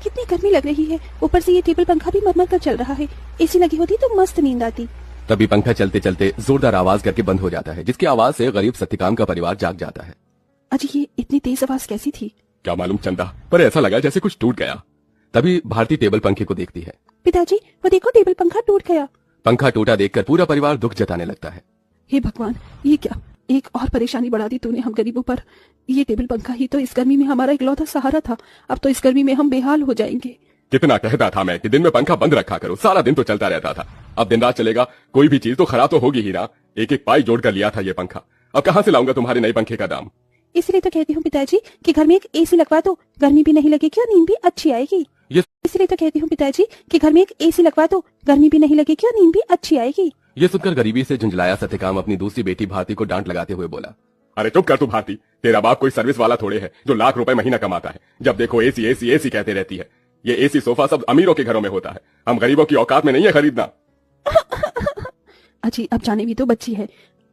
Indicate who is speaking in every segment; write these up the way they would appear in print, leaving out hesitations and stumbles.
Speaker 1: कितनी गर्मी लग रही है। ऊपर से ये टेबल पंखा भी मरमर कर चल रहा है। एसी लगी होती तो मस्त नींद आती।
Speaker 2: तभी पंखा चलते चलते जोरदार आवाज करके बंद हो जाता है, जिसकी आवाज से गरीब सत्यकाम का परिवार जाग जाता है।
Speaker 1: अजी ये इतनी तेज आवाज कैसी थी?
Speaker 2: क्या मालूम चंदा, पर ऐसा लगा जैसे कुछ टूट गया। तभी भारती टेबल पंखे को देखती है।
Speaker 1: पिताजी वो देखो, टेबल पंखा टूट गया।
Speaker 2: पंखा टूटा देखकर पूरा परिवार दुख जताने लगता है।
Speaker 1: हे भगवान, ये क्या, एक और परेशानी बढ़ा दी तूने हम गरीबों पर। ये टेबल पंखा ही तो इस गर्मी में हमारा इकलौता सहारा था। अब तो इस गर्मी में हम बेहाल हो जाएंगे।
Speaker 2: कितना कहता था मैं कि दिन में पंखा बंद रखा करो, सारा दिन तो चलता रहता था। अब दिन रात चलेगा, कोई भी चीज तो खराब तो होगी ही ना। एक एक पाई जोड़ कर लिया था ये पंखा, अब कहाँ से लाऊंगा तुम्हारे नए पंखे का दाम।
Speaker 1: इसलिए तो कहती हूँ पिताजी कि घर में एक एसी लगवा दो, गर्मी भी नहीं लगेगी और नींद भी अच्छी आएगी। इसलिए तो कहती हूँ पिताजी कि घर में एक एसी लगवा दो, गर्मी भी नहीं लगेगी और नींद भी अच्छी आएगी।
Speaker 2: ये सुनकर गरीबी से झुंझलाया सत्यकाम अपनी दूसरी बेटी भारती को डांट लगाते हुए बोला, अरे चुप कर तू भारती, तेरा बाप कोई सर्विस वाला थोड़े है जो लाख रुपए महीना कमाता है। जब देखो एसी एसी एसी कहते रहती है। ये एसी सोफा सब अमीरों के घरों में होता है, हम गरीबों की औकात में नहीं है खरीदना।
Speaker 1: अजी अब जाने भी तो बच्ची है।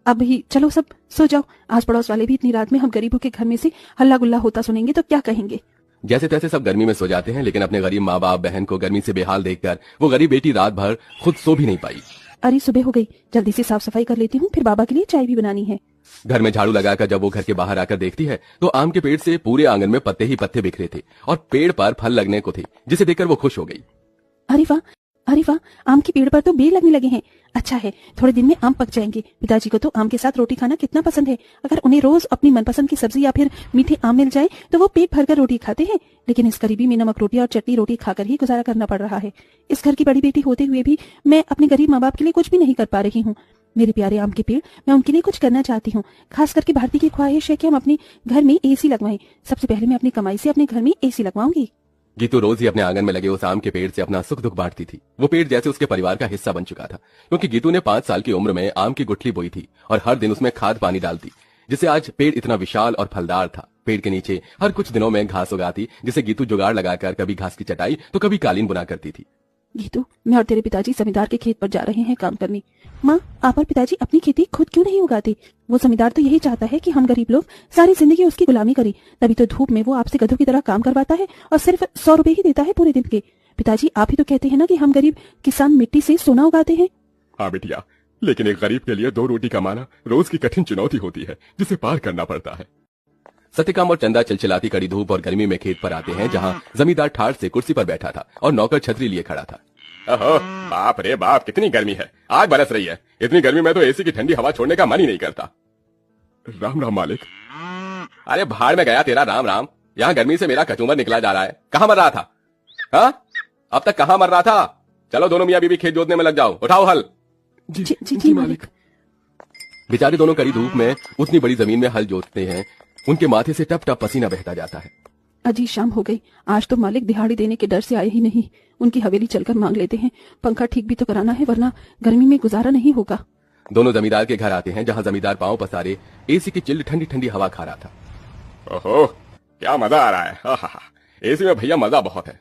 Speaker 1: अब ही चलो सब सो जाओ। आस पड़ोस वाले भी इतनी रात में हम गरीबों के घर में से हल्ला गुल्ला होता सुनेंगे तो क्या कहेंगे।
Speaker 2: जैसे तैसे सब गर्मी में सो जाते हैं, लेकिन अपने गरीब माँ बाप बहन को गर्मी से बेहाल देखकर वो गरीब बेटी रात भर खुद सो भी नहीं पाई।
Speaker 1: अरे सुबह हो गई, जल्दी से साफ सफाई कर लेती हूँ, फिर बाबा के लिए चाय भी बनानी है।
Speaker 2: घर में झाड़ू लगाकर जब वो घर के बाहर आकर देखती है तो आम के पेड़ से पूरे आंगन में पत्ते ही पत्ते बिखरे थे और पेड़ पर फल लगने को थे, जिसे देखकर वो खुश हो गई।
Speaker 1: अरे वाह, अरे वाह, आम के पेड़ पर तो बेर लगने लगे हैं। अच्छा है, थोड़े दिन में आम पक जाएंगे। पिताजी को तो आम के साथ रोटी खाना कितना पसंद है। अगर उन्हें रोज अपनी मनपसंद की सब्जी या फिर मीठे आम मिल जाए तो वो पेट भरकर रोटी खाते हैं। लेकिन इस गरीबी में नमक रोटी और चटनी रोटी खाकर ही गुजारा करना पड़ रहा है। इस घर की बड़ी बेटी होते हुए भी मैं अपने गरीब माँ बाप के लिए कुछ भी नहीं कर पा रही हूँ। मेरे प्यारे आम के पेड़, मैं उनके लिए कुछ करना चाहती हूँ। खास करके भारती की ख्वाहिश है कि हम अपने घर में एसी लगवाएं। सबसे पहले मैं अपनी कमाई से अपने घर में एसी लगवाऊंगी।
Speaker 2: गीतू रोज ही अपने आंगन में लगे उस आम के पेड़ से अपना सुख दुख बांटती थी। वो पेड़ जैसे उसके परिवार का हिस्सा बन चुका था, क्योंकि गीतू ने 5 साल की उम्र में आम की गुठली बोई थी और हर दिन उसमें खाद पानी डालती, जिससे आज पेड़ इतना विशाल और फलदार था। पेड़ के नीचे हर कुछ दिनों में घास उगाती, जिसे गीतू जुगाड़ लगाकर कभी घास की चटाई तो कभी कालीन बुना करती थी।
Speaker 1: गीतू, मैं और तेरे पिताजी जमींदार के खेत पर जा रहे हैं काम करने। माँ, आप और पिताजी अपनी खेती खुद क्यों नहीं उगाते? वो जमींदार तो यही चाहता है कि हम गरीब लोग सारी जिंदगी उसकी गुलामी करें। तभी तो धूप में वो आपसे गधों की तरह काम करवाता है और सिर्फ 100 रुपए ही देता है पूरे दिन के। पिताजी, आप ही तो कहते हैं ना कि हम गरीब किसान मिट्टी से सोना उगाते हैं।
Speaker 2: हाँ बिटिया, लेकिन एक गरीब के लिए 2 रोटी कमाना रोज की कठिन चुनौती होती है, जिसे पार करना पड़ता है। सत्यकाम और चंदा चिलचिलाती कड़ी धूप और गर्मी में खेत पर आते हैं, जहाँ जमींदार ठाठ से कुर्सी पर बैठा था और नौकर छतरी लिए खड़ा था। ओहो, बाप रे बाप, कितनी गर्मी है, आग बरस रही है। इतनी गर्मी में तो एसी की ठंडी हवा छोड़ने का मन ही नहीं करता। राम राम मालिक। अरे भाड़ में गया तेरा राम राम, यहाँ गर्मी से मेरा कचूमर निकला जा रहा है। कहाँ मर रहा था? हाँ, अब तक कहाँ मर रहा था? चलो दोनों मियाँ बीवी खेत जोतने में लग जाओ, उठाओ हल।
Speaker 1: जी मालिक।
Speaker 2: बेचारे दोनों कड़ी धूप में उतनी बड़ी जमीन में हल जोतते हैं, उनके माथे से टप टप पसीना बहता जाता है।
Speaker 1: अजी शाम हो गई, आज तो मालिक दिहाड़ी देने के डर से आए ही नहीं। उनकी हवेली चलकर मांग लेते हैं। पंखा ठीक भी तो कराना है, वरना गर्मी में गुजारा नहीं होगा।
Speaker 2: दोनों जमींदार के घर आते हैं, जहाँ जमींदार पांव पसारे एसी की चिल्ड ठंडी ठंडी हवा खा रहा था। ओहो, क्या मजा आ रहा है। एसी में भैया मजा बहुत है।